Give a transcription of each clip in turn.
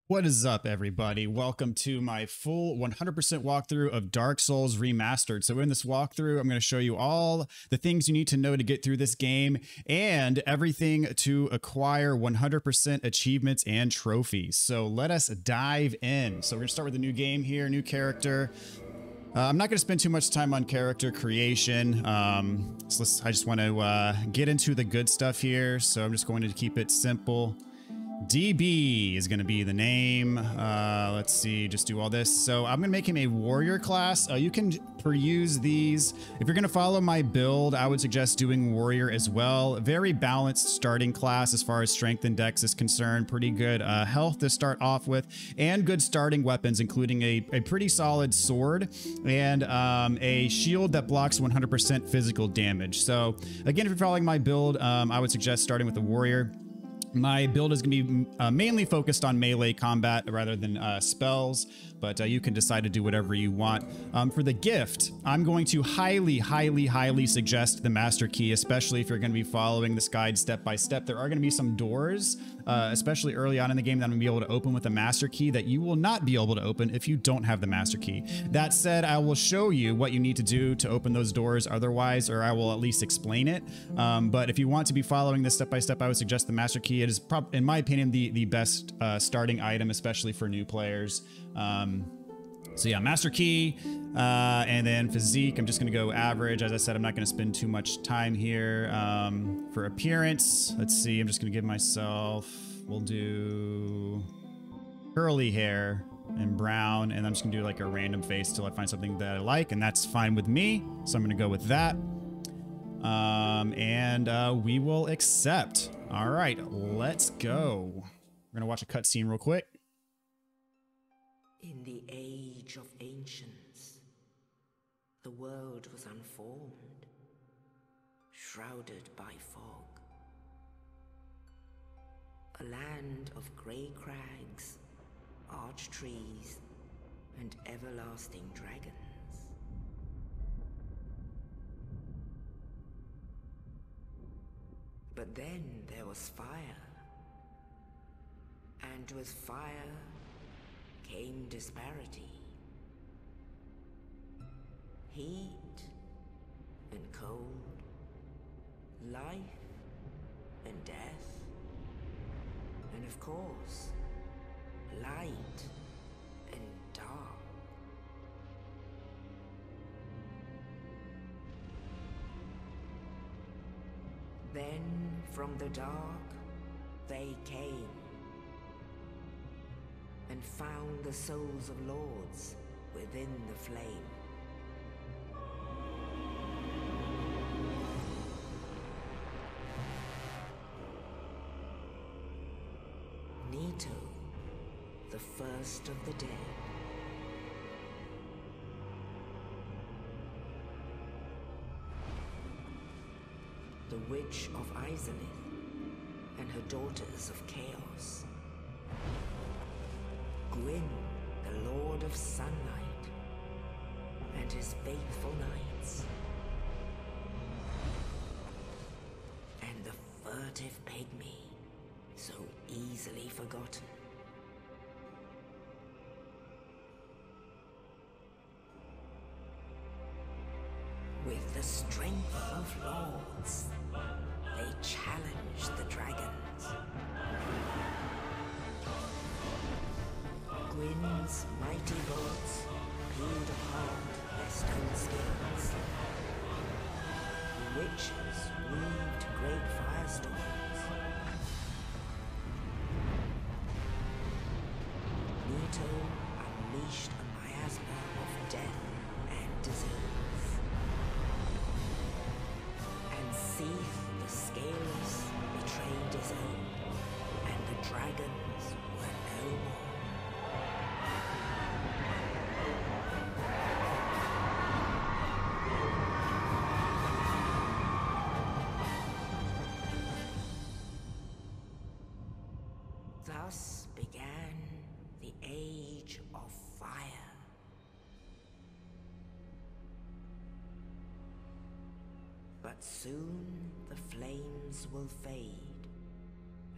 What is up, everybody? Welcome to my full 100% walkthrough of Dark Souls Remastered. So in this walkthrough, I'm going to show you all the things you need to know to get through this game and everything to acquire 100% achievements and trophies. So let us dive in. So we're going to start with a new game here, new character. I'm not going to spend too much time on character creation. I just want to get into the good stuff here. So I'm just going to keep it simple. DB is going to be the name. Let's see, just do all this. So I'm going to make him a warrior class. You can peruse these. If you're going to follow my build, I would suggest doing warrior as well. Very balanced starting class as far as strength and dex is concerned. Pretty good health to start off with, and good starting weapons, including a pretty solid sword and a shield that blocks 100% physical damage. So again, if you're following my build, I would suggest starting with the warrior. My build is going to be mainly focused on melee combat rather than spells, but you can decide to do whatever you want. For the gift, I'm going to highly suggest the Master Key, especially if you're going to be following this guide step by step. There are going to be some doors, especially early on in the game, that I'm going to be able to open with a Master Key that you will not be able to open if you don't have the Master Key. That said, I will show you what you need to do to open those doors otherwise, or I will at least explain it. But if you want to be following this step by step, I would suggest the Master Key. It is, in my opinion, the best starting item, especially for new players. So yeah, Master Key, and then physique, I'm just going to go average. As I said, I'm not going to spend too much time here. For appearance, let's see, I'm just going to give myself, we'll do curly hair and brown, and I'm just going to do like a random face till I find something that I like, and that's fine with me. So I'm going to go with that. We will accept. All right, let's go. We're going to watch a cutscene real quick. In the age of ancients, the world was unformed, shrouded by fog. A land of grey crags, arch trees, and everlasting dragons. But then there was fire, and with fire came disparity. Heat and cold, life and death, and of course, light and dark. Then from the dark they came and found the souls of lords within the flame. Nito, the first of the dead. The Witch of Izalith and her daughters of Chaos. Gwyn, the Lord of Sunlight, and his faithful knights. And the furtive pygmy, so easily forgotten. With the strength of lords, they challenged the dragons. Gwyn's mighty bolts peeled apart their stone scales. The witches weaved great firestorms. Nito unleashed a miasma of death and disease. And Seath the Scaleless betrayed his own, and the dragons were no more. Thus began the Age of Fire. But soon the flames will fade,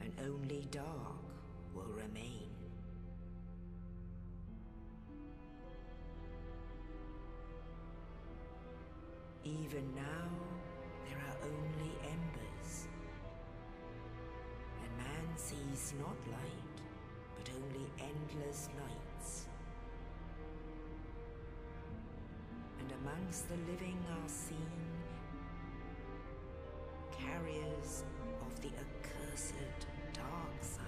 and only dark will remain. Even now, there are only embers. And man sees not light, but only endless nights. And amongst the living are seen carriers of the accursed dark side.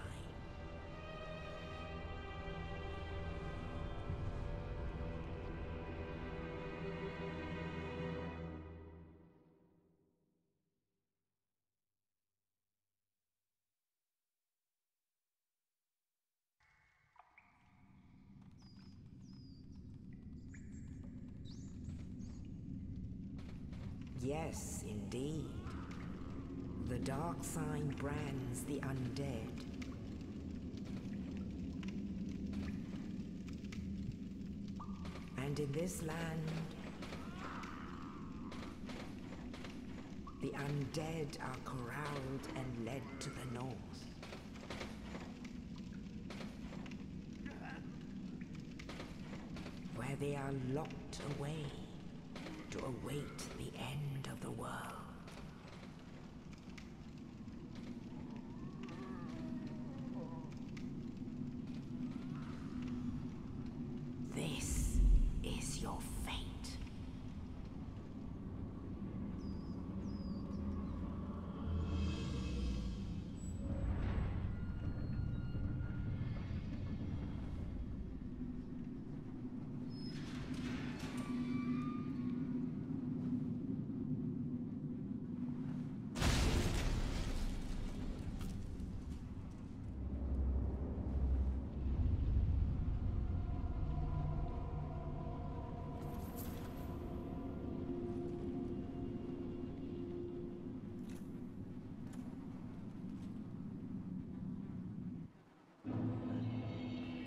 Yes, indeed. The dark sign brands the undead. And in this land, the undead are corralled and led to the north. Where they are locked away to await the end of the world. This is your fate.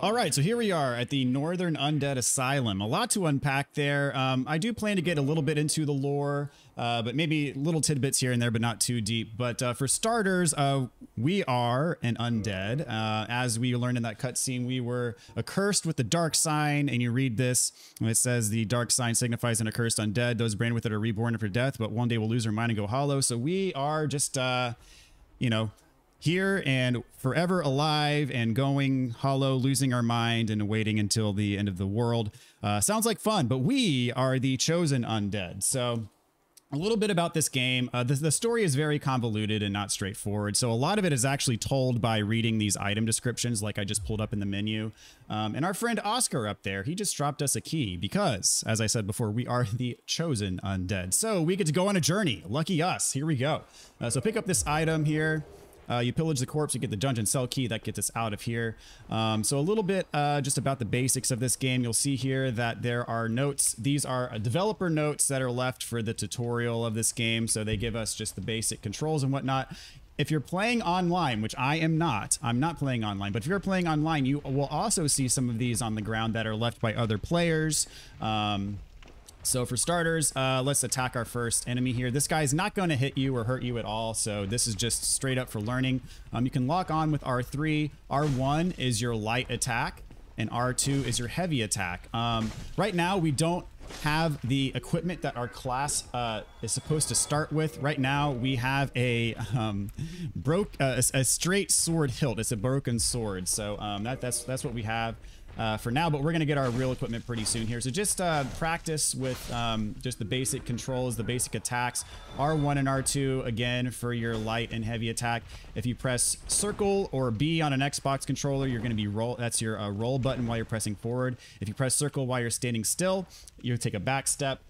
All right, so here we are at the Northern Undead Asylum. A lot to unpack there. I do plan to get a little bit into the lore, but maybe little tidbits here and there, but not too deep. But for starters, we are an undead. As we learned in that cutscene, we were accursed with the dark sign, and you read this, and it says the dark sign signifies an accursed undead. Those branded with it are reborn after death, but one day will lose their mind and go hollow. So we are just, you know, here and forever alive and going hollow, losing our mind and waiting until the end of the world. Sounds like fun, but we are the chosen undead. So a little bit about this game. The story is very convoluted and not straightforward. So a lot of it is actually told by reading these item descriptions like I just pulled up in the menu. And our friend Oscar up there, he just dropped us a key because, as I said before, we are the chosen undead. So we get to go on a journey. Lucky us. Here we go. So pick up this item here. You pillage the corpse, you get the dungeon cell key that gets us out of here. So a little bit just about the basics of this game. You'll see here that there are notes. These are developer notes that are left for the tutorial of this game. So they give us just the basic controls and whatnot. If you're playing online, which I'm not playing online, but if you're playing online, you will also see some of these on the ground that are left by other players. So for starters, let's attack our first enemy here. This guy's not going to hit you or hurt you at all, so this is just straight up for learning. You can lock on with R3. R1 is your light attack, and R2 is your heavy attack. Right now, we don't have the equipment that our class is supposed to start with. Right now, we have a straight sword hilt. It's a broken sword, so that's what we have. For now, but we're going to get our real equipment pretty soon here. So just practice with just the basic controls, the basic attacks. R1 and R2, again, for your light and heavy attack. If you press circle or B on an Xbox controller, you're going to be that's your roll button while you're pressing forward. If you press circle while you're standing still, you take a back step.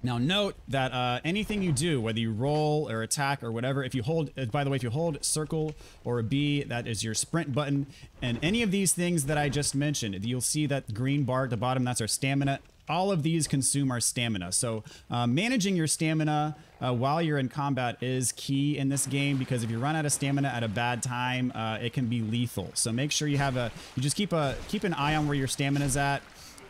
Now note that anything you do, whether you roll or attack or whatever, if you hold, by the way, if you hold circle or a B, that is your sprint button. And any of these things that I just mentioned, you'll see that green bar at the bottom, that's our stamina. All of these consume our stamina. So managing your stamina while you're in combat is key in this game, because if you run out of stamina at a bad time, it can be lethal. So make sure you just keep an eye on where your stamina's at.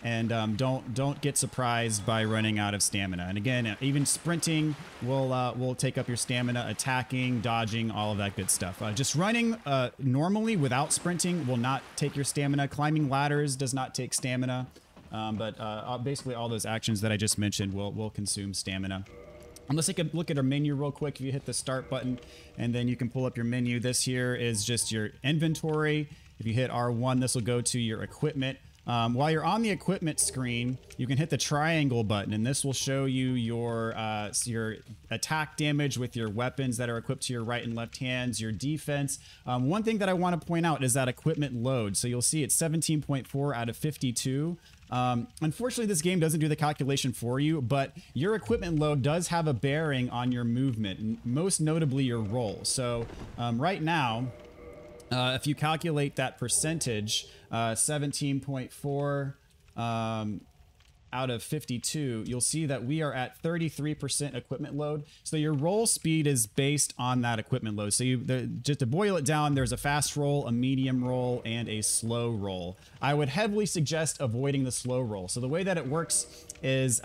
And don't get surprised by running out of stamina. And again, even sprinting will take up your stamina, attacking, dodging, all of that good stuff. Just running normally without sprinting will not take your stamina. Climbing ladders does not take stamina. Basically all those actions that I just mentioned will consume stamina. Let's take a look at our menu real quick. If you hit the start button and then you can pull up your menu. This here is just your inventory. If you hit R1, this will go to your equipment. While you're on the equipment screen, you can hit the triangle button, and this will show you your attack damage with your weapons that are equipped to your right and left hands, your defense. One thing that I want to point out is that equipment load. So you'll see it's 17.4 out of 52. Unfortunately, this game doesn't do the calculation for you, but your equipment load does have a bearing on your movement, most notably your roll. So right now, if you calculate that percentage, 17.4 out of 52, you'll see that we are at 33% equipment load. So your roll speed is based on that equipment load. So just to boil it down, there's a fast roll, a medium roll, and a slow roll. I would heavily suggest avoiding the slow roll. So the way that it works is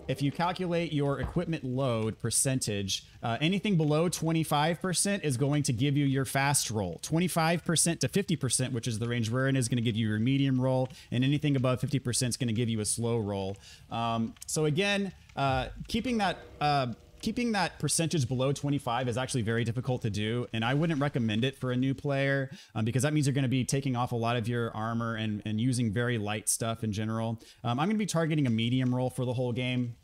if you calculate your equipment load percentage, anything below 25% is going to give you your fast roll. 25% to 50%, which is the range we're in, is going to give you your medium roll, and anything above 50% is going to give you a slow roll. So again, keeping that percentage below 25 is actually very difficult to do, and I wouldn't recommend it for a new player because that means you're going to be taking off a lot of your armor and using very light stuff in general. I'm going to be targeting a medium roll for the whole game.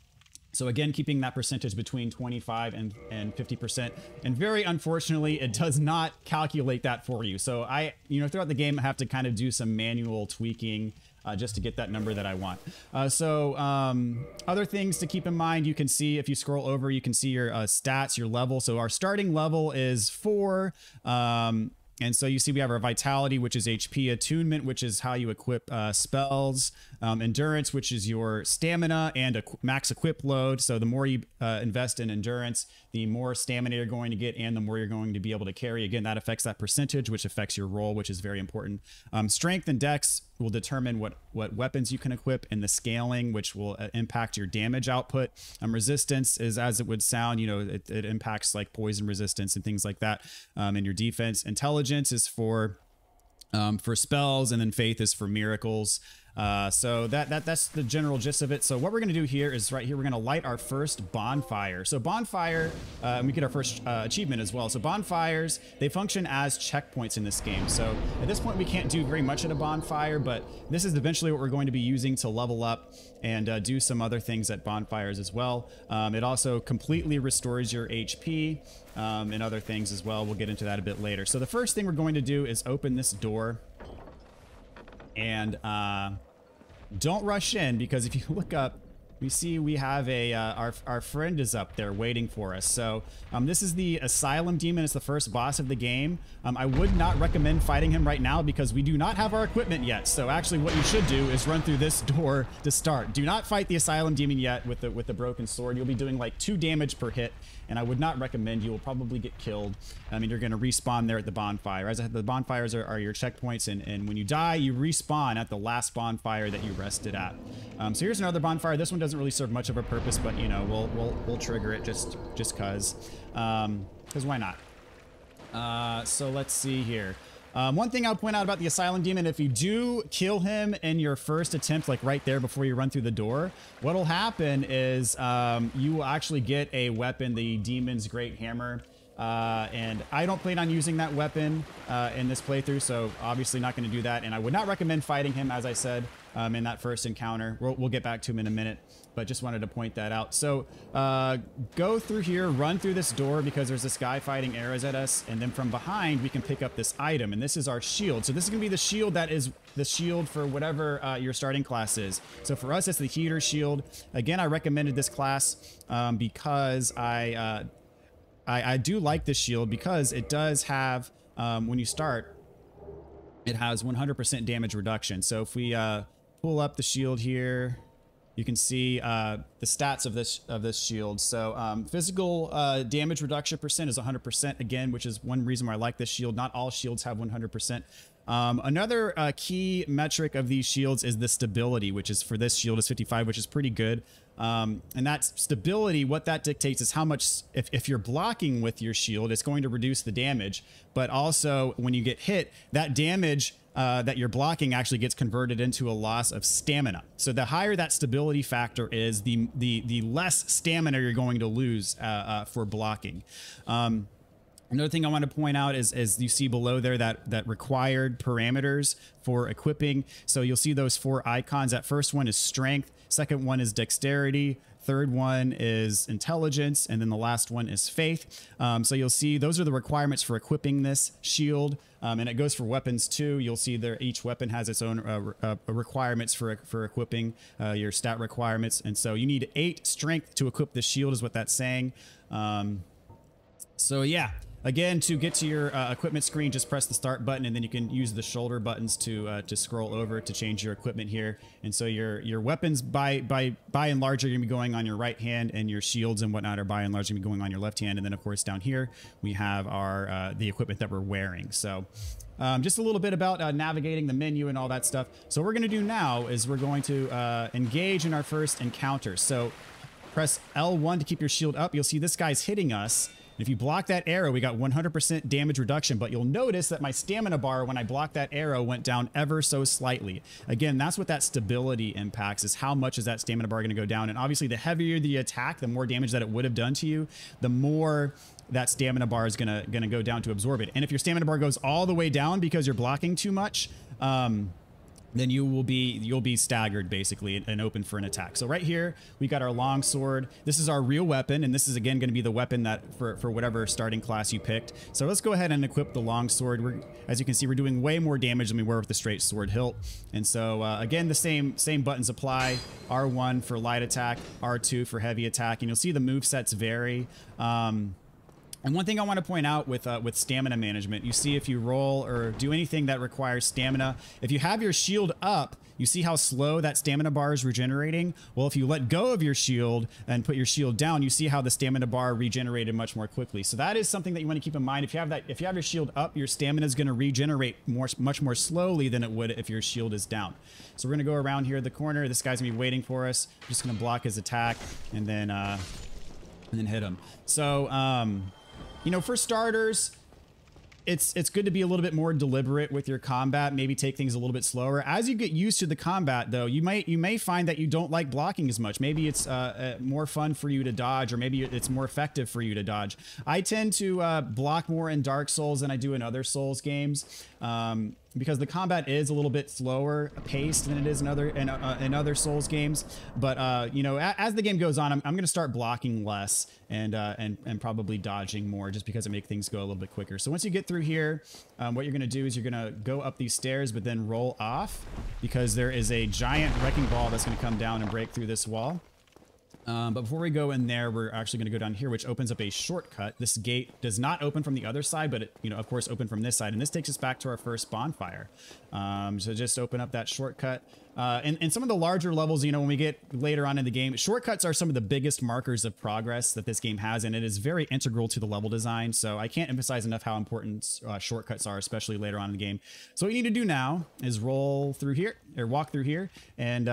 So again, keeping that percentage between 25 and 50%. And very unfortunately, it does not calculate that for you. So throughout the game, I have to kind of do some manual tweaking just to get that number that I want. Other things to keep in mind, you can see if you scroll over, you can see your stats, your level. So our starting level is 4. And so you see we have our vitality, which is HP, attunement, which is how you equip spells, endurance, which is your stamina, and a max equip load. So the more you invest in endurance, the more stamina you're going to get and the more you're going to be able to carry. Again, that affects that percentage, which affects your roll, which is very important. Strength and dex will determine what weapons you can equip, and the scaling, which will impact your damage output. Resistance is, as it would sound, it impacts like poison resistance and things like that. And your defense. Intelligence is for spells, and then faith is for miracles. So that's the general gist of it. So what we're going to do here is right here, we're going to light our first bonfire. So bonfire, and we get our first achievement as well. So bonfires, they function as checkpoints in this game. So at this point, we can't do very much at a bonfire, but this is eventually what we're going to be using to level up and do some other things at bonfires as well. It also completely restores your HP and other things as well. We'll get into that a bit later. So the first thing we're going to do is open this door. And don't rush in, because if you look up, we see we have our friend is up there waiting for us. So this is the Asylum Demon. It's the first boss of the game. I would not recommend fighting him right now because we do not have our equipment yet. So actually what you should do is run through this door to start. Do not fight the Asylum Demon yet with the broken sword. You'll be doing like 2 damage per hit, and I would not recommend. You will probably get killed. I mean, you're going to respawn there at the bonfire. As I said, the bonfires are your checkpoints, and when you die, you respawn at the last bonfire that you rested at. So here's another bonfire. This one doesn't really serve much of a purpose, but we'll trigger it just cause why not? So let's see here. One thing I'll point out about the Asylum Demon, if you do kill him in your first attempt, like right there before you run through the door, what'll happen is you will actually get a weapon, the Demon's Great Hammer. And I don't plan on using that weapon in this playthrough, so obviously not going to do that. And I would not recommend fighting him, as I said, in that first encounter. We'll get back to him in a minute, but just wanted to point that out. So go through here, run through this door, because there's this guy fighting arrows at us, and then from behind we can pick up this item, and this is our shield. So this is going to be the shield that is the shield for whatever your starting class is. So for us, it's the heater shield. Again, I recommended this class because I do like this shield, because it does have, when you start, it has 100% damage reduction. So if we pull up the shield here, you can see the stats of this shield. So physical damage reduction percent is 100% again, which is one reason why I like this shield. Not all shields have 100%. Another key metric of these shields is the stability, which is for this shield is 55, which is pretty good. And that stability, what that dictates is how much, if you're blocking with your shield, it's going to reduce the damage. But also when you get hit, that damage that you're blocking actually gets converted into a loss of stamina. So the higher that stability factor is, the less stamina you're going to lose for blocking. Another thing I want to point out is you see below there that required parameters for equipping. So you'll see those 4 icons. That first one is strength, second one is dexterity, third one is intelligence, and then the last one is faith. So you'll see those are the requirements for equipping this shield, and it goes for weapons too. You'll see there each weapon has its own requirements for equipping, your stat requirements, and so you need 8 strength to equip the shield is what that's saying. So yeah. Again, to get to your equipment screen, just press the start button, and then you can use the shoulder buttons to scroll over to change your equipment here. And so your weapons by and large are going to be going on your right hand, and your shields and whatnot are by and large going to be going on your left hand. And then of course down here we have our the equipment that we're wearing. So just a little bit about navigating the menu and all that stuff. So what we're going to do now is we're going to engage in our first encounter. So press L1 to keep your shield up. You'll see this guy's hitting us. If you block that arrow, we got 100% damage reduction, but you'll notice that my stamina bar, when I blocked that arrow, went down ever so slightly. Again, that's what that stability impacts, is how much is that stamina bar going to go down. And obviously, the heavier the attack, the more damage that it would have done to you, the more that stamina bar is gonna go down to absorb it. And if your stamina bar goes all the way down because you're blocking too much, then you'll be staggered basically and open for an attack. So right here we got our long sword. This is our real weapon, and this is again going to be the weapon that for whatever starting class you picked. So let's go ahead and equip the long sword. As you can see, we're doing way more damage than we were with the straight sword hilt. And so again, the same buttons apply. R1 for light attack, R2 for heavy attack, and you'll see the move sets vary. And one thing I want to point out with stamina management, you see if you roll or do anything that requires stamina, if you have your shield up, you see how slow that stamina bar is regenerating? Well, if you let go of your shield and put your shield down, you see how the stamina bar regenerated much more quickly. So that is something that you want to keep in mind. If you have your shield up, your stamina is going to regenerate much more slowly than it would if your shield is down. So we're going to go around here the corner. This guy's going to be waiting for us. I'm just going to block his attack and then hit him. So, you know, for starters, it's good to be a little bit more deliberate with your combat, maybe take things a little bit slower. As you get used to the combat, though, you may find that you don't like blocking as much. Maybe it's more fun for you to dodge, or maybe it's more effective for you to dodge. I tend to block more in Dark Souls than I do in other Souls games. Because the combat is a little bit slower paced than it is in other Souls games. But you know, as the game goes on, I'm going to start blocking less and probably dodging more, just because it makes things go a little bit quicker. So once you get through here, what you're going to do is you're going to go up these stairs, but then roll off, because there is a giant wrecking ball that's going to come down and break through this wall. But before we go in there, we're actually going to go down here, which opens up a shortcut. This gate does not open from the other side, but it, you know, of course, open from this side. And this takes us back to our first bonfire. So just open up that shortcut. And some of the larger levels, you know, when we get later on in the game, shortcuts are some of the biggest markers of progress that this game has, and it is very integral to the level design. So I can't emphasize enough how important shortcuts are, especially later on in the game. So what you need to do now is roll through here, or walk through here. And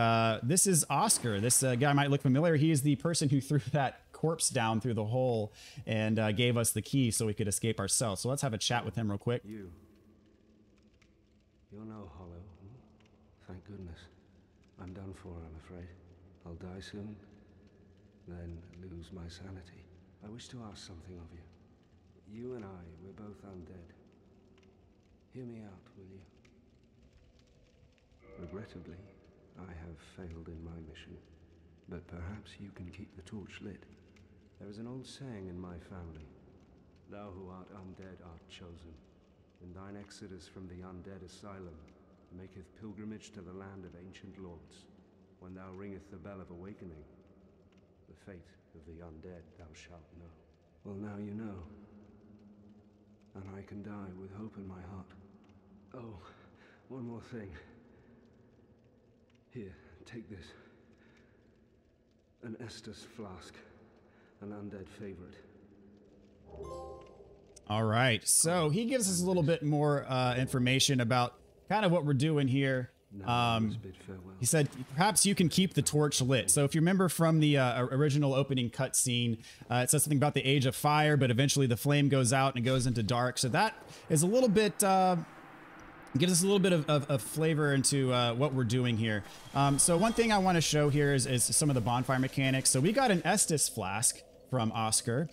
this is Oscar. This guy might look familiar. He is the person who threw that corpse down through the hole and gave us the key so we could escape ourselves. So let's have a chat with him real quick. You're no hollow. Thank goodness. I'm done for, I'm afraid. I'll die soon, then lose my sanity. I wish to ask something of you. You and I, we're both undead. Hear me out, will you? Regrettably, I have failed in my mission, but perhaps you can keep the torch lit. There is an old saying in my family. Thou who art undead art chosen. In thine exodus from the undead asylum, maketh pilgrimage to the land of ancient lords. When thou ringeth the bell of awakening, the fate of the undead thou shalt know. Well, now you know. And I can die with hope in my heart. Oh, one more thing. Here, take this. An Estus flask. An undead favorite. All right, so he gives us a little bit more information about kind of what we're doing here. He said, perhaps you can keep the torch lit. So if you remember from the original opening cutscene, it says something about the age of fire, but eventually the flame goes out and it goes into dark. So that is a little bit gives us a little bit of flavor into what we're doing here. So one thing I want to show here is some of the bonfire mechanics. So we got an Estus flask from Oscar.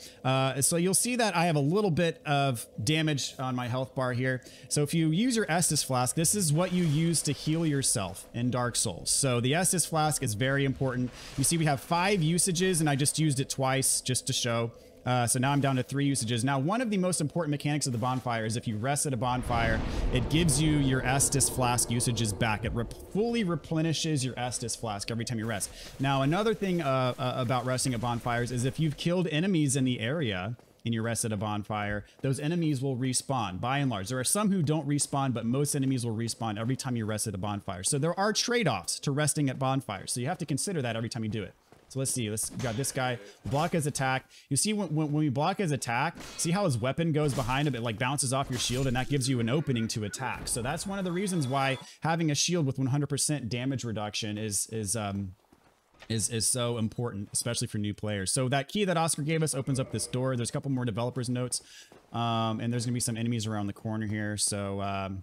So you'll see that I have a little bit of damage on my health bar here. So if you use your Estus flask, this is what you use to heal yourself in Dark Souls. So the Estus flask is very important. You see we have 5 usages and I just used it twice just to show. So now I'm down to 3 usages. Now, one of the most important mechanics of the bonfire is if you rest at a bonfire, it gives you your Estus flask usages back. It fully replenishes your Estus flask every time you rest. Now, another thing about resting at bonfires is if you've killed enemies in the area and you rest at a bonfire, those enemies will respawn, by and large. There are some who don't respawn, but most enemies will respawn every time you rest at a bonfire. So there are trade-offs to resting at bonfires. So you have to consider that every time you do it. So let's see, we got this guy, block his attack. You see when we block his attack, see how his weapon goes behind him? It like bounces off your shield and that gives you an opening to attack. So that's one of the reasons why having a shield with 100% damage reduction is so important, especially for new players. So that key that Oscar gave us opens up this door. There's a couple more developers notes, and there's gonna be some enemies around the corner here. So,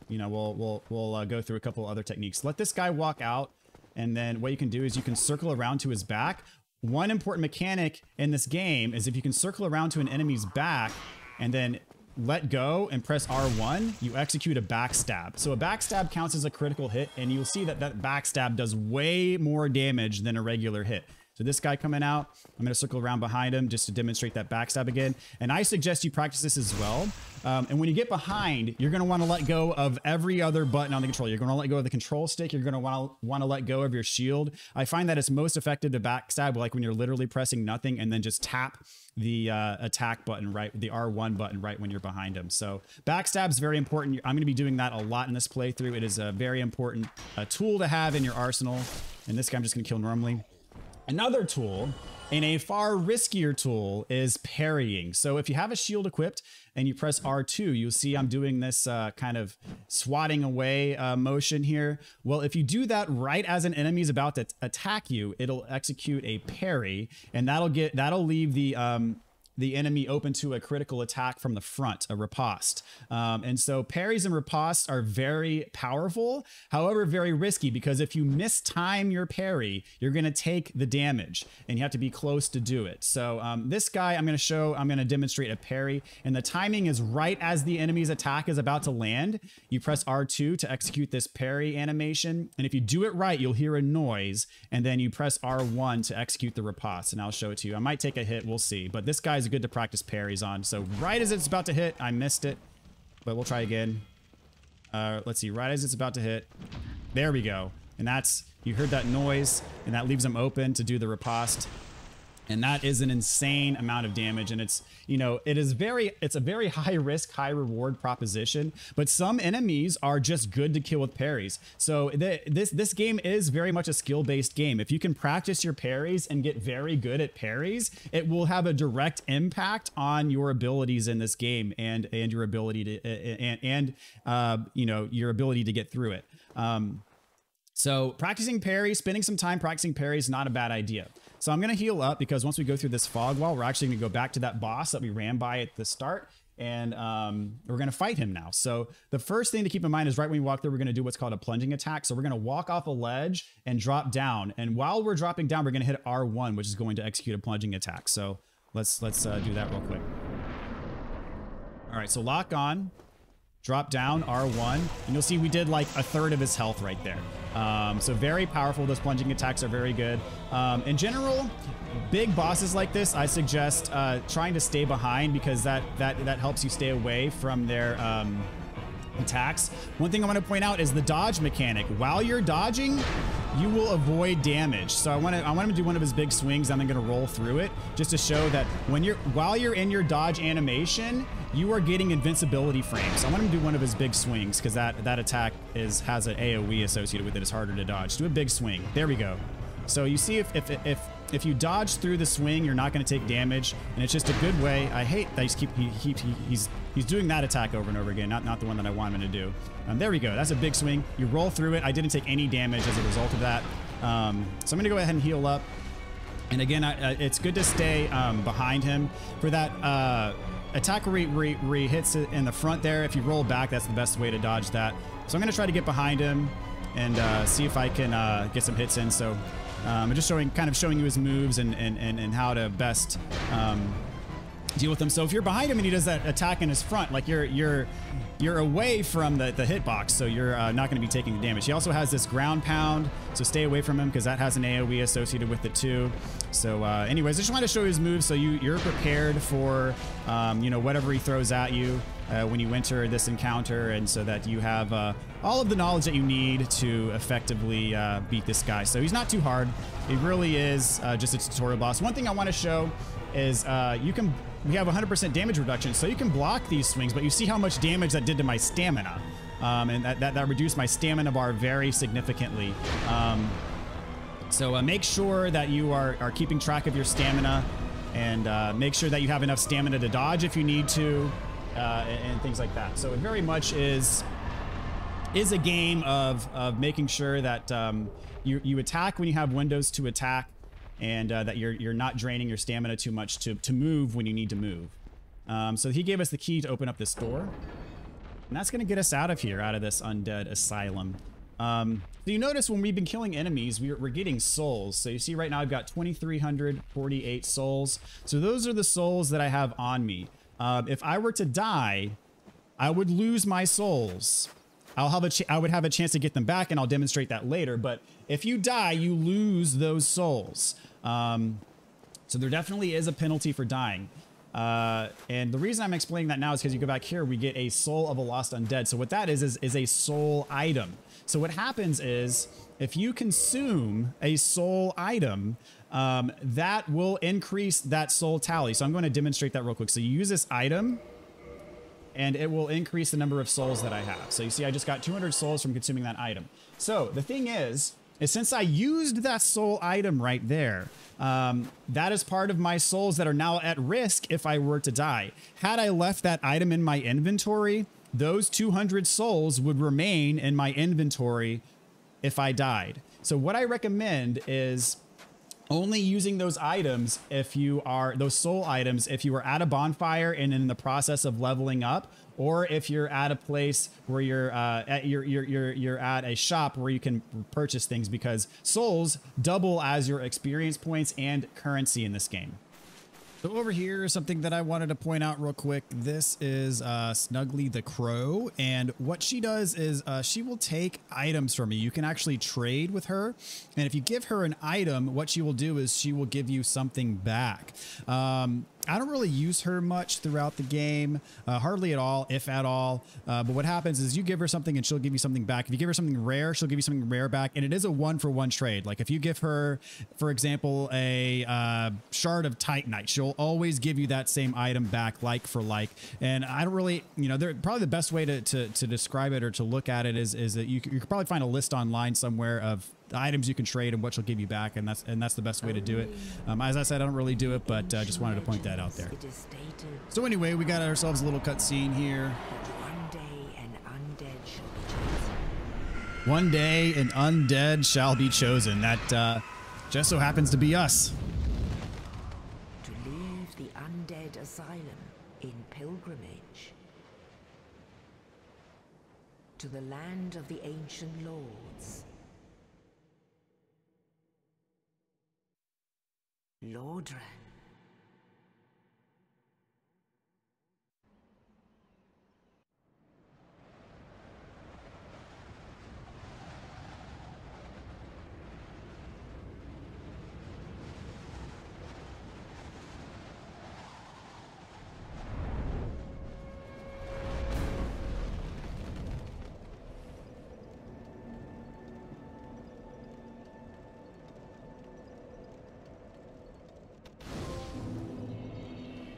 you know, we'll go through a couple other techniques. Let this guy walk out. And then what you can do is you can circle around to his back. One important mechanic in this game is if you can circle around to an enemy's back and then let go and press R1, you execute a backstab. So a backstab counts as a critical hit, and you'll see that that backstab does way more damage than a regular hit. So this guy coming out, I'm going to circle around behind him just to demonstrate that backstab again. And I suggest you practice this as well. And when you get behind, you're going to want to let go of every other button on the controller. You're going to let go of the control stick. You're going to want to let go of your shield. I find that it's most effective to backstab like when you're literally pressing nothing and then just tap the attack button, right? The R1 button right when you're behind him. So backstab is very important. I'm going to be doing that a lot in this playthrough. It is a very important tool to have in your arsenal. And this guy I'm just going to kill normally. Another tool, and a far riskier tool, is parrying. So if you have a shield equipped and you press R2, you'll see I'm doing this kind of swatting away motion here. Well, if you do that right as an enemy is about to attack you, it'll execute a parry, and that'll leave the enemy open to a critical attack from the front, a riposte. And so parries and ripostes are very powerful, however, very risky, because if you mistime your parry, you're going to take the damage and you have to be close to do it. So this guy I'm going to demonstrate a parry, and the timing is right as the enemy's attack is about to land. You press R2 to execute this parry animation. And if you do it right, you'll hear a noise, and then you press R1 to execute the riposte. And I'll show it to you. I might take a hit, we'll see. But this guy's good to practice parries on. So right as it's about to hit, I missed it, but we'll try again. Let's see, right as it's about to hit, there we go. And that's, you heard that noise, and that leaves them open to do the riposte. And that is an insane amount of damage. And it's, you know, it's a very high risk, high reward proposition, but some enemies are just good to kill with parries. So this game is very much a skill-based game. If you can practice your parries and get very good at parries, it will have a direct impact on your abilities in this game and your ability to, you know, your ability to get through it. So practicing parries, spending some time practicing parries, not a bad idea. So I'm going to heal up because once we go through this fog wall, we're actually going to go back to that boss that we ran by at the start, and we're going to fight him now. So the first thing to keep in mind is right when we walk through, we're going to do what's called a plunging attack. So we're going to walk off a ledge and drop down. And while we're dropping down, we're going to hit R1, which is going to execute a plunging attack. So let's do that real quick. All right, so lock on. Drop down, R1, and you'll see we did like a third of his health right there. So very powerful. Those plunging attacks are very good. In general, big bosses like this, I suggest trying to stay behind because that helps you stay away from their attacks. One thing I want to point out is the dodge mechanic. While you're dodging, you will avoid damage. So I want him to do one of his big swings. I'm then going to roll through it just to show that while you're in your dodge animation, you are getting invincibility frames. I want him to do one of his big swings because that attack has an AoE associated with it. It's harder to dodge. Do a big swing. There we go. So you see if you dodge through the swing, you're not going to take damage, and it's just a good way. I hate that he's doing that attack over and over again, not the one that I want him to do. There we go. That's a big swing. You roll through it. I didn't take any damage as a result of that. So I'm going to go ahead and heal up. And again, it's good to stay behind him for that. attack where he hits it in the front there. If you roll back, that's the best way to dodge that. So I'm going to try to get behind him and see if I can get some hits in. So I'm just kind of showing you his moves and how to best deal with him. So if you're behind him and he does that attack in his front, like you're away from the hitbox, so you're not going to be taking the damage. He also has this ground pound, so stay away from him because that has an AoE associated with it too. So anyways, I just wanted to show you his moves so you're prepared for you know, whatever he throws at you when you enter this encounter, and so that you have all of the knowledge that you need to effectively beat this guy. So he's not too hard. It really is just a tutorial boss. One thing I want to show is we have 100% damage reduction, so you can block these swings, but you see how much damage that did to my stamina. And that reduced my stamina bar very significantly. So make sure that you are keeping track of your stamina, and make sure that you have enough stamina to dodge if you need to, and things like that. So it very much is a game of making sure that you attack when you have windows to attack, and that you're not draining your stamina too much to move when you need to move. So he gave us the key to open up this door, and that's going to get us out of here, out of this undead asylum. So you notice when we've been killing enemies, we're getting souls. So you see right now I've got 2,348 souls. So those are the souls that I have on me. If I were to die, I would lose my souls. I would have a chance to get them back, and I'll demonstrate that later. But if you die, you lose those souls. So there definitely is a penalty for dying. And the reason I'm explaining that now is because you go back here, we get a soul of a lost undead. So what that is a soul item. So what happens is if you consume a soul item, that will increase that soul tally. So I'm going to demonstrate that real quick. So you use this item, and it will increase the number of souls that I have. So you see, I just got 200 souls from consuming that item. So the thing is since I used that soul item right there, that is part of my souls that are now at risk if I were to die. Had I left that item in my inventory, those 200 souls would remain in my inventory if I died. So what I recommend is only using those items those soul items if you are at a bonfire and in the process of leveling up, or if you're at a place where you're at a shop where you can purchase things, because souls double as your experience points and currency in this game. So over here is something that I wanted to point out real quick. This is Snuggly the Crow, and what she does is she will take items from you. You can actually trade with her, and if you give her an item, what she will do is she will give you something back. I don't really use her much throughout the game, hardly at all, if at all. But what happens is you give her something and she'll give you something back. If you give her something rare, she'll give you something rare back. And it is a 1-for-1 trade. Like if you give her, for example, a shard of Titanite, she'll always give you that same item back, like for like. And I don't really, probably the best way to describe it or to look at it is that you could probably find a list online somewhere of the items you can trade and what she'll give you back, and that's the best way to do it. As I said, I don't really do it, but I just wanted to point that out there. So anyway, we got ourselves a little cutscene here. One day an undead shall be chosen. That just so happens to be us. To leave the undead asylum in pilgrimage to the land of the ancient lords. Lordran.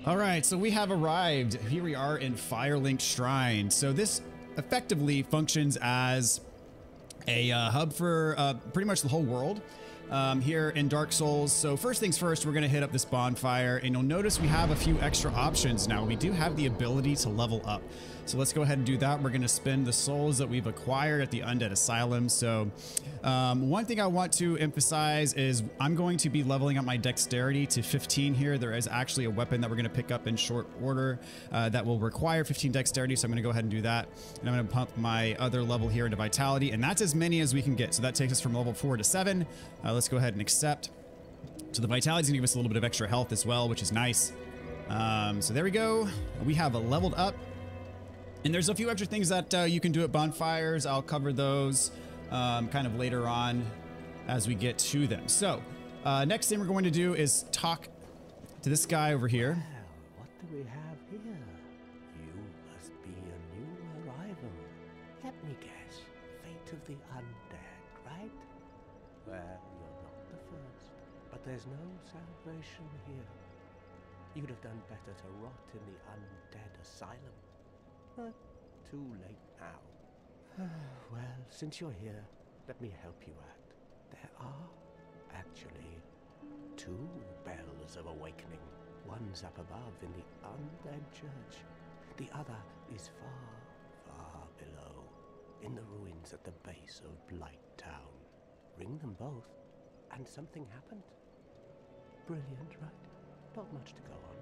All right, so we have arrived. Here we are in Firelink Shrine. So this effectively functions as a hub for pretty much the whole world. here in Dark Souls. So first things first, we're going to hit up this bonfire, and you'll notice we have a few extra options now. We do have the ability to level up. So let's go ahead and do that. We're going to spend the souls that we've acquired at the Undead Asylum. So one thing I want to emphasize is I'm going to be leveling up my dexterity to 15 here. There is actually a weapon that we're going to pick up in short order that will require 15 dexterity. So I'm going to go ahead and do that. And I'm going to pump my other level here into vitality. And that's as many as we can get. So that takes us from level 4 to 7. Let's go ahead and accept. So the vitality is going to give us a little bit of extra health as well, which is nice. So there we go. We have a leveled up. And there's a few extra things that you can do at bonfires. I'll cover those kind of later on as we get to them. So next thing we're going to do is talk to this guy over here. Well, what do we have here? You must be a new arrival. Let me guess. Fate of the undead, right? Well, you're not the first. But there's no salvation here. You'd have done better to rot in the undead asylum. But too late now. Well, since you're here, let me help you out. There are actually 2 bells of awakening. One's up above in the undead church. The other is far, far below, in the ruins at the base of Blight Town. Ring them both, and something happened. Brilliant, right? Not much to go on,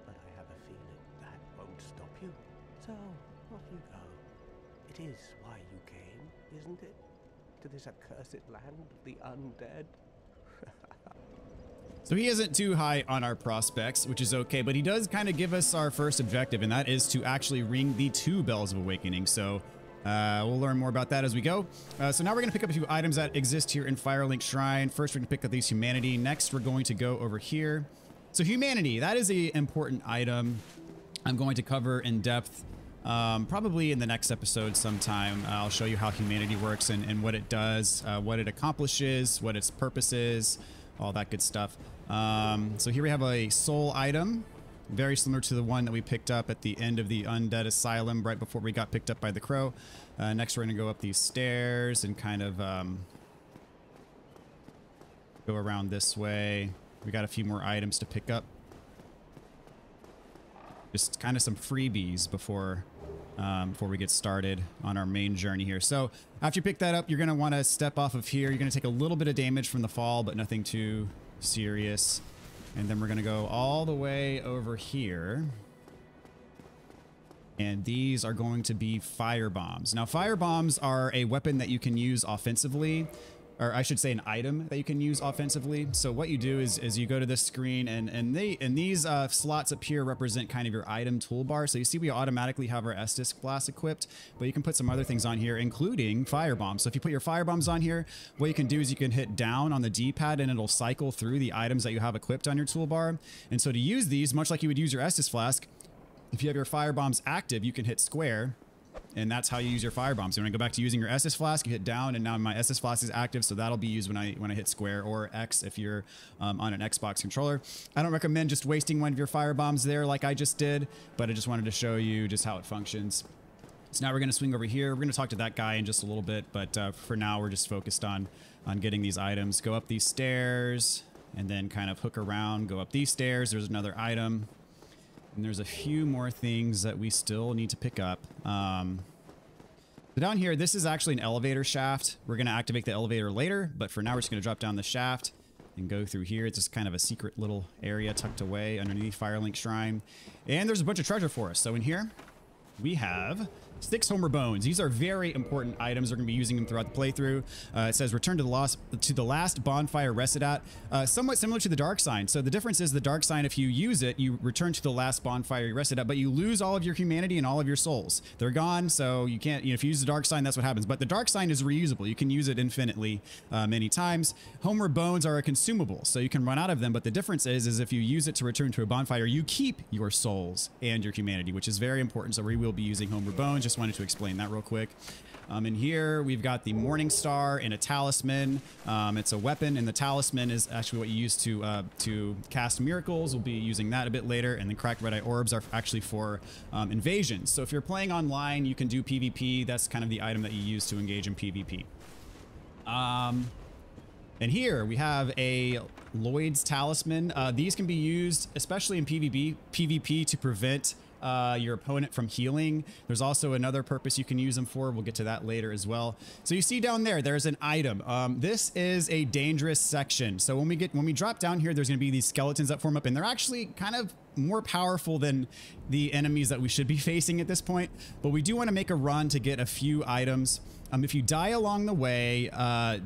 but I have a feeling that won't stop you. So, off you go. It is why you came, isn't it? To this accursed land of the undead? So he isn't too high on our prospects, which is okay, but he does kind of give us our first objective, and that is to actually ring the 2 bells of awakening. So we'll learn more about that as we go. So now we're going to pick up a few items that exist here in Firelink Shrine. First, we're going to pick up these humanity. Next, we're going to go over here. So humanity, that is an important item I'm going to cover in depth. Probably in the next episode sometime. I'll show you how humanity works and what it does, what it accomplishes, what its purpose is, all that good stuff. So here we have a soul item, very similar to the one that we picked up at the end of the Undead Asylum right before we got picked up by the crow. Next, we're going to go up these stairs and kind of go around this way. We got a few more items to pick up. Just kind of some freebies before we get started on our main journey here. So after you pick that up, you're going to want to step off of here. You're going to take a little bit of damage from the fall, but nothing too serious. And then we're going to go all the way over here. And these are going to be fire bombs. Now, fire bombs are a weapon that you can use offensively. Or I should say an item that you can use offensively. So what you do is you go to this screen and these slots up here represent kind of your item toolbar. So you see we automatically have our Estus class equipped, but you can put some other things on here, including fire bombs. So if you put your fire bombs on here, what you can do is you can hit down on the D-pad and it'll cycle through the items that you have equipped on your toolbar. And so to use these, much like you would use your Estus flask, if you have your fire bombs active, you can hit square. And that's how you use your fire bombs. So when I go back to using your Estus flask, you hit down, and now my Estus flask is active, so that'll be used when I hit square or X if you're on an Xbox controller. I don't recommend just wasting one of your fire bombs there like I just did, but I just wanted to show you just how it functions. So now we're going to swing over here. We're going to talk to that guy in just a little bit, but for now we're just focused on getting these items. Go up these stairs, and then kind of hook around. Go up these stairs. There's another item. And there's a few more things that we still need to pick up. So down here, this is actually an elevator shaft. We're going to activate the elevator later, but for now we're just going to drop down the shaft and go through here. It's just kind of a secret little area tucked away underneath Firelink Shrine. And there's a bunch of treasure for us. So in here, we have 6 Homer Bones. These are very important items. We're going to be using them throughout the playthrough. It says return to the last bonfire rested at. Somewhat similar to the Dark Sign. So the difference is the Dark Sign, if you use it, you return to the last bonfire you rested at, but you lose all of your humanity and all of your souls. They're gone, so you can't, if you use the Dark Sign, that's what happens. But the Dark Sign is reusable. You can use it infinitely many times. Homer Bones are a consumable, so you can run out of them, but the difference is if you use it to return to a bonfire, you keep your souls and your humanity, which is very important. So we will be using Homer Bones. Just wanted to explain that real quick. In here, we've got the Morning Star and a Talisman. It's a weapon, and the Talisman is actually what you use to cast miracles. We'll be using that a bit later. And the Cracked Red Eye Orbs are actually for invasions. So if you're playing online, you can do PvP. That's kind of the item that you use to engage in PvP. And here we have a Lloyd's Talisman. These can be used, especially in PvP to prevent your opponent from healing. There's also another purpose you can use them for. We'll get to that later as well. So you see down there, there's an item. This is a dangerous section. So when we drop down here, there's going to be these skeletons that form up, and they're actually kind of more powerful than the enemies that we should be facing at this point. But we do want to make a run to get a few items. If you die along the way,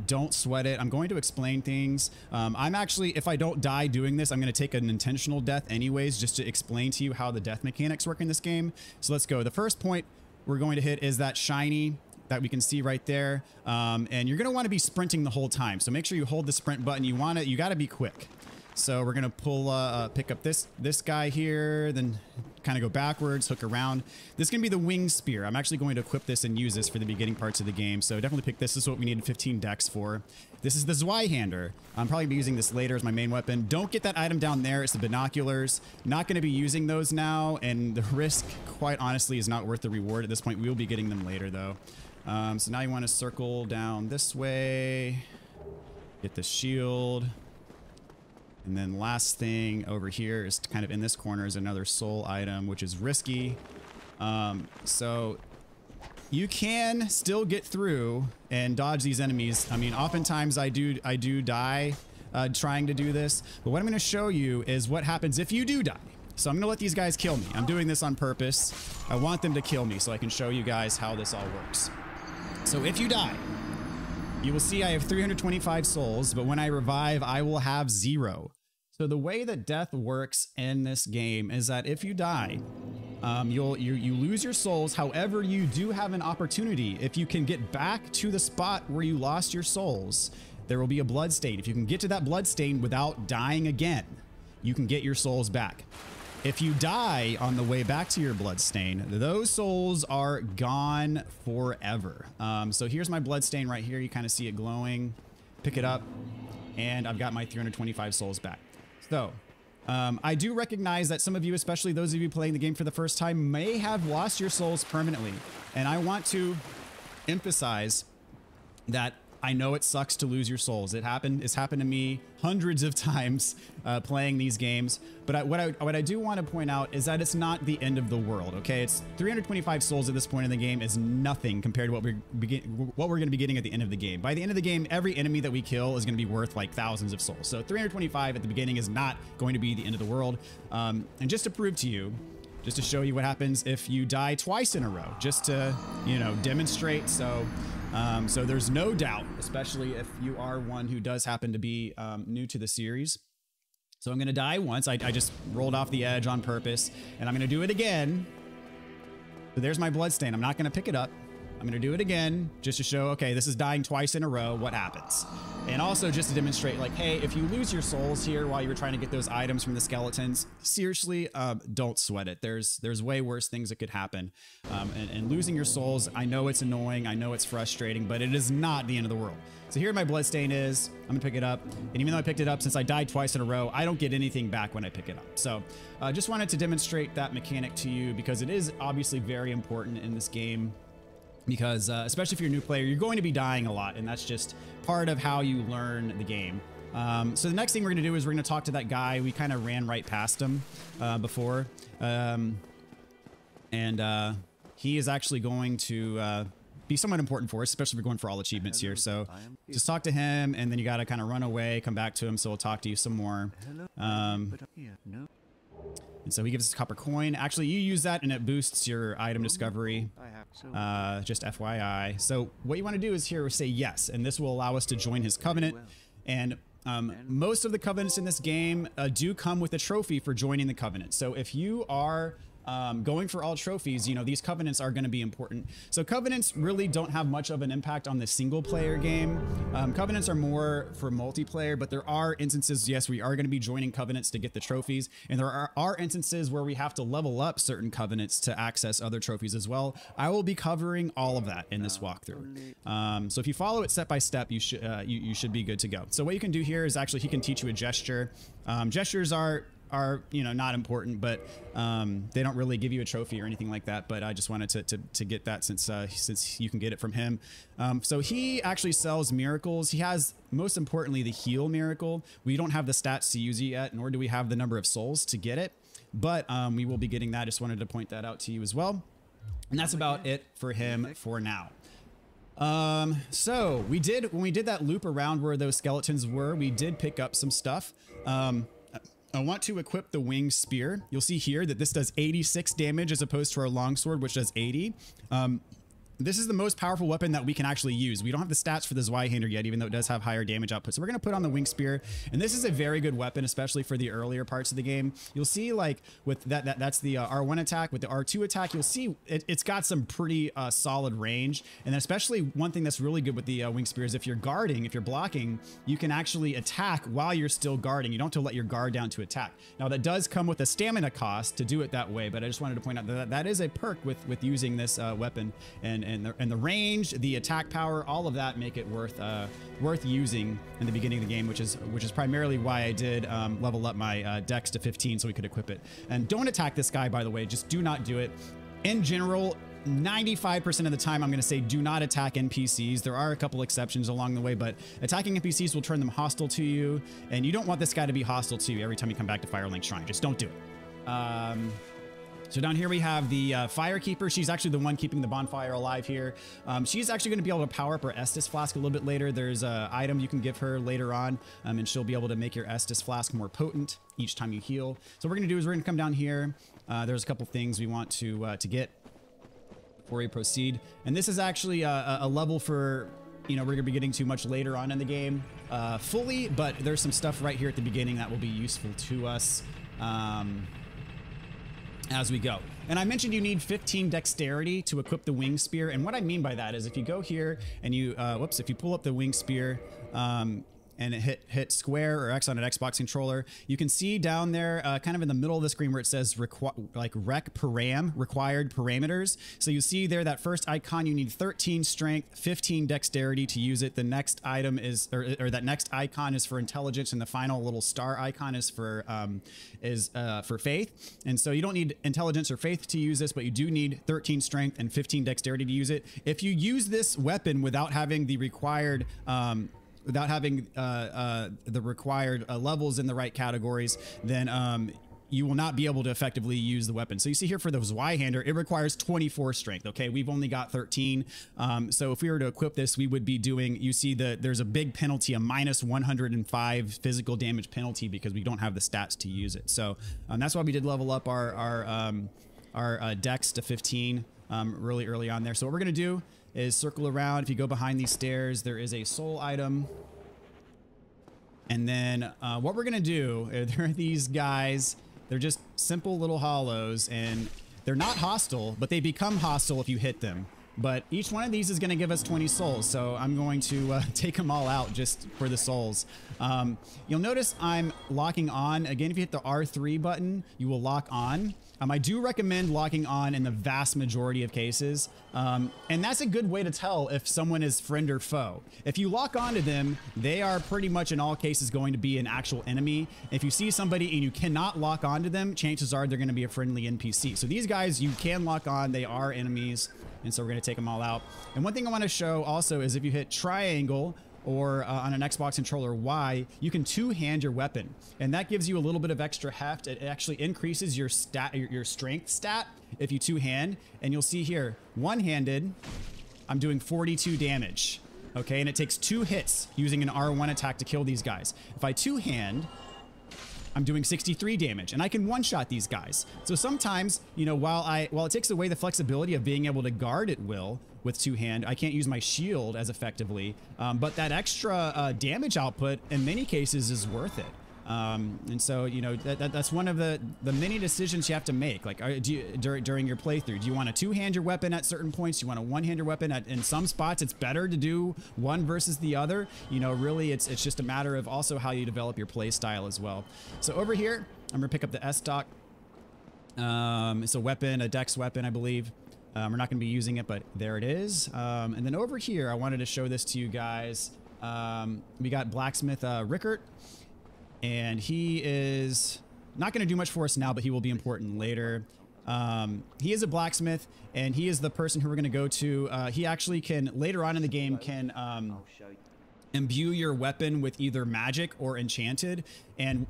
don't sweat it. I'm going to explain things. I'm actually, if I don't die doing this, I'm going to take an intentional death anyways, just to explain to you how the death mechanics work in this game. So let's go. The first point we're going to hit is that shiny that we can see right there. And you're going to want to be sprinting the whole time. So make sure you hold the sprint button. You got to be quick. So we're going to pick up this guy here, then kind of go backwards, hook around. This is going to be the wing spear. I'm actually going to equip this and use this for the beginning parts of the game. So definitely pick this. This is what we needed 15 dex for. This is the Zweihander. I'm probably be using this later as my main weapon. Don't get that item down there. It's the binoculars. Not going to be using those now. And the risk, quite honestly, is not worth the reward at this point. We will be getting them later though. So now you want to circle down this way. Get the shield. And then last thing over here is kind of in this corner is another soul item, which is risky. So you can still get through and dodge these enemies. I mean, oftentimes I do die trying to do this, but what I'm going to show you is what happens if you do die. So I'm going to let these guys kill me. I'm doing this on purpose. I want them to kill me so I can show you guys how this all works. So if you die, you will see I have 325 souls, but when I revive, I will have 0. So the way that death works in this game is that if you die, you lose your souls. However, you do have an opportunity. If you can get back to the spot where you lost your souls, there will be a blood stain. If you can get to that blood stain without dying again, you can get your souls back. If you die on the way back to your blood stain, those souls are gone forever. So here's my blood stain right here. You kind of see it glowing. Pick it up, and I've got my 325 souls back. So I do recognize that some of you, especially those of you playing the game for the first time, may have lost your souls permanently. And I want to emphasize that I know it sucks to lose your souls. It's happened to me hundreds of times playing these games. But what I do want to point out is that it's not the end of the world. Okay, it's 325 souls at this point in the game is nothing compared to what we're going to be getting at the end of the game. By the end of the game, every enemy that we kill is going to be worth like thousands of souls. So 325 at the beginning is not going to be the end of the world. And just to prove to you, just to show you what happens if you die twice in a row, just to, you know, demonstrate. So there's no doubt, especially if you are one who does happen to be new to the series. So I'm going to die once. I just rolled off the edge on purpose, and I'm going to do it again. So there's my blood stain. I'm not going to pick it up. I'm going to do it again just to show, okay, this is dying twice in a row. What happens? And also just to demonstrate, like, hey, if you lose your souls here while you were trying to get those items from the skeletons, seriously, don't sweat it. There's way worse things that could happen. And losing your souls, I know it's annoying. I know it's frustrating, but it is not the end of the world. So here my blood stain is. I'm going to pick it up. And even though I picked it up, since I died twice in a row, I don't get anything back when I pick it up. So just wanted to demonstrate that mechanic to you because it is obviously very important in this game. Because especially if you're a new player, you're going to be dying a lot, and that's just part of how you learn the game. So the next thing we're going to do is we're going to talk to that guy. We kind of ran right past him before. He is actually going to be somewhat important for us, especially if we're going for all achievements here. So just talk to him, and then you got to kind of run away, come back to him, so we'll talk to you some more. And so he gives us a copper coin. Actually, you use that and it boosts your item discovery. Just FYI. So what you want to do is here say yes, and this will allow us to join his covenant. And most of the covenants in this game do come with a trophy for joining the covenant. So if you are going for all trophies, you know, these covenants are going to be important. So covenants really don't have much of an impact on the single player game. Covenants are more for multiplayer, but there are instances, yes, we are going to be joining covenants to get the trophies. And there are instances where we have to level up certain covenants to access other trophies as well. I will be covering all of that in this walkthrough. So if you follow it step by step, you should be good to go. So what you can do here is actually, he can teach you a gesture. Gestures are are you know, not important, but they don't really give you a trophy or anything like that. But I just wanted to get that since you can get it from him. So he actually sells miracles. He has, most importantly, the heal miracle. We don't have the stats to use it yet, nor do we have the number of souls to get it, but we will be getting that. Just wanted to point that out to you as well. And that's about it for him for now. So when we did that loop around where those skeletons were, we did pick up some stuff. I want to equip the winged spear. You'll see here that this does 86 damage as opposed to our longsword, which does 80. This is the most powerful weapon that we can actually use. We don't have the stats for the Zweihander yet, even though it does have higher damage output. So we're going to put on the wing spear. And this is a very good weapon, especially for the earlier parts of the game. You'll see, like, with that's the R1 attack. With the R2 attack, you'll see it's got some pretty solid range. And then especially one thing that's really good with the wing spear is if you're guarding, if you're blocking, you can actually attack while you're still guarding. You don't have to let your guard down to attack. Now, that does come with a stamina cost to do it that way, but I just wanted to point out that that is a perk with using this weapon. And the range, the attack power, all of that make it worth using in the beginning of the game, which is primarily why I did level up my dex to 15 so we could equip it. And don't attack this guy, by the way. Just do not do it. In general, 95% of the time, I'm going to say do not attack NPCs. There are a couple exceptions along the way, but attacking NPCs will turn them hostile to you, and you don't want this guy to be hostile to you every time you come back to Firelink Shrine. Just don't do it. So down here we have the Firekeeper. She's actually the one keeping the bonfire alive here. She's actually going to be able to power up her Estus Flask a little bit later. There's an item you can give her later on, and she'll be able to make your Estus Flask more potent each time you heal. So what we're going to do is we're going to come down here. There's a couple things we want to get before we proceed. And this is actually a level for, you know, we're going to be getting to much later on in the game fully, but there's some stuff right here at the beginning that will be useful to us as we go. And I mentioned you need 15 dexterity to equip the wing spear. And what I mean by that is if you go here and you, if you pull up the wing spear, and hit square or X on an Xbox controller, you can see down there, kind of in the middle of the screen where it says required parameters. So you see there that first icon, you need 13 strength, 15 dexterity to use it. The next item is, or that next icon is for intelligence, and the final little star icon is for faith. And so you don't need intelligence or faith to use this, but you do need 13 strength and 15 dexterity to use it. If you use this weapon without having the required levels in the right categories, then you will not be able to effectively use the weapon. So you see here for the Zweihander, it requires 24 strength. Okay, we've only got 13. So if we were to equip this, we would be doing, you see that there's a big penalty, a minus 105 physical damage penalty because we don't have the stats to use it. So that's why we did level up our dex to 15 really early on there. So what we're gonna do is circle around. If you go behind these stairs, there is a soul item. And then what we're gonna do, there are these guys. They're just simple little hollows, and they're not hostile, but they become hostile if you hit them. But each one of these is gonna give us 20 souls, so I'm going to take them all out just for the souls. You'll notice I'm locking on. Again, if you hit the R3 button, you will lock on. I do recommend locking on in the vast majority of cases. And that's a good way to tell if someone is friend or foe. If you lock onto them, they are pretty much in all cases going to be an actual enemy. If you see somebody and you cannot lock onto them, chances are they're going to be a friendly NPC. So these guys you can lock on, they are enemies. And so we're going to take them all out. And one thing I want to show also is if you hit triangle, or on an Xbox controller Y, you can two-hand your weapon, and that gives you a little bit of extra heft. It actually increases your strength stat if you two-hand, and you'll see here, one-handed, I'm doing 42 damage. Okay, and it takes 2 hits using an R1 attack to kill these guys. If I two-hand, I'm doing 63 damage, and I can one-shot these guys. So sometimes, you know, while it takes away the flexibility of being able to guard at will with two-hand, I can't use my shield as effectively, but that extra damage output in many cases is worth it. And so, you know, that's one of the many decisions you have to make. Like, during your playthrough, do you want to two-hand your weapon at certain points? Do you want to one-hand your weapon in some spots? It's better to do one versus the other. You know, really, it's just a matter of also how you develop your play style as well. So over here, I'm gonna pick up the S-Stock. It's a weapon, a dex weapon, I believe. We're not gonna be using it, but there it is. And then over here, I wanted to show this to you guys. We got Blacksmith Rickert. And he is not going to do much for us now, but he will be important later. He is a blacksmith, and he is the person who we're going to go to. He actually can, later on in the game, can imbue your weapon with either magic or enchanted, and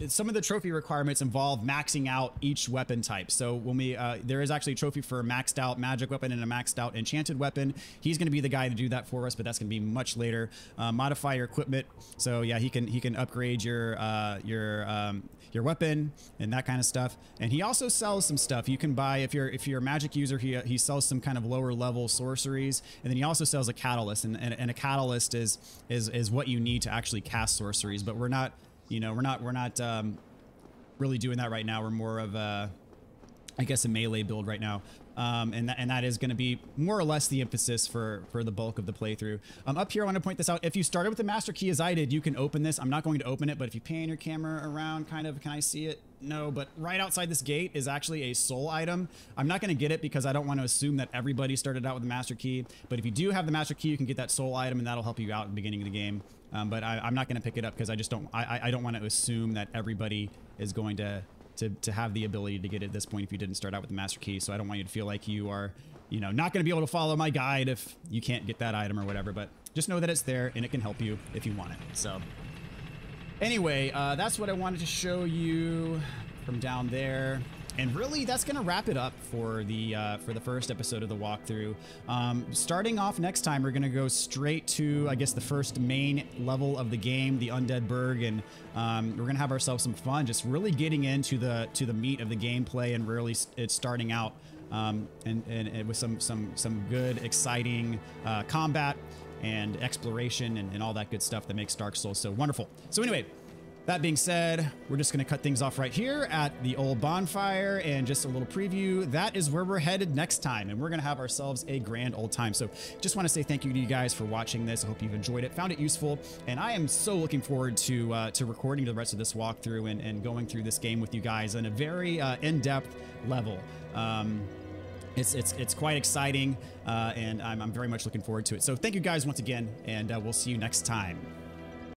some of the trophy requirements involve maxing out each weapon type. So when we there is actually a trophy for a maxed out magic weapon and a maxed out enchanted weapon. He's going to be the guy to do that for us, but that's going to be much later. Modify your equipment. So yeah, he can upgrade your weapon and that kind of stuff. And he also sells some stuff you can buy if you're a magic user. He sells some kind of lower level sorceries, and then he also sells a catalyst, and a catalyst is what you need to actually cast sorceries. But we're not, you know, we're not really doing that right now. We're more of a, I guess, a melee build right now. And that is going to be more or less the emphasis for the bulk of the playthrough. Up here, I want to point this out. If you started with the master key as I did, you can open this. I'm not going to open it, but if you pan your camera around, kind of, can I see it? No, but right outside this gate is actually a soul item. I'm not going to get it because I don't want to assume that everybody started out with the master key. But if you do have the master key, you can get that soul item, and that'll help you out in the beginning of the game. But I'm not going to pick it up because I just don't. I don't want to assume that everybody is going to have the ability to get it at this point if you didn't start out with the master key. So I don't want you to feel like you are, you know, not going to be able to follow my guide if you can't get that item or whatever. But just know that it's there and it can help you if you want it. So anyway, that's what I wanted to show you from down there. And really, that's going to wrap it up for the first episode of the walkthrough. Starting off next time, we're going to go straight to, I guess, the first main level of the game, the Undead Burg, and we're going to have ourselves some fun, just really getting into the meat of the gameplay, and really it's starting out and with some good, exciting combat and exploration and all that good stuff that makes Dark Souls so wonderful. So anyway, that being said, we're just going to cut things off right here at the old bonfire, and just a little preview. That is where we're headed next time, and we're going to have ourselves a grand old time. So just want to say thank you to you guys for watching this. I hope you've enjoyed it, found it useful, and I am so looking forward to recording the rest of this walkthrough and going through this game with you guys on a very in-depth level. It's quite exciting, and I'm very much looking forward to it. So thank you guys once again, and we'll see you next time.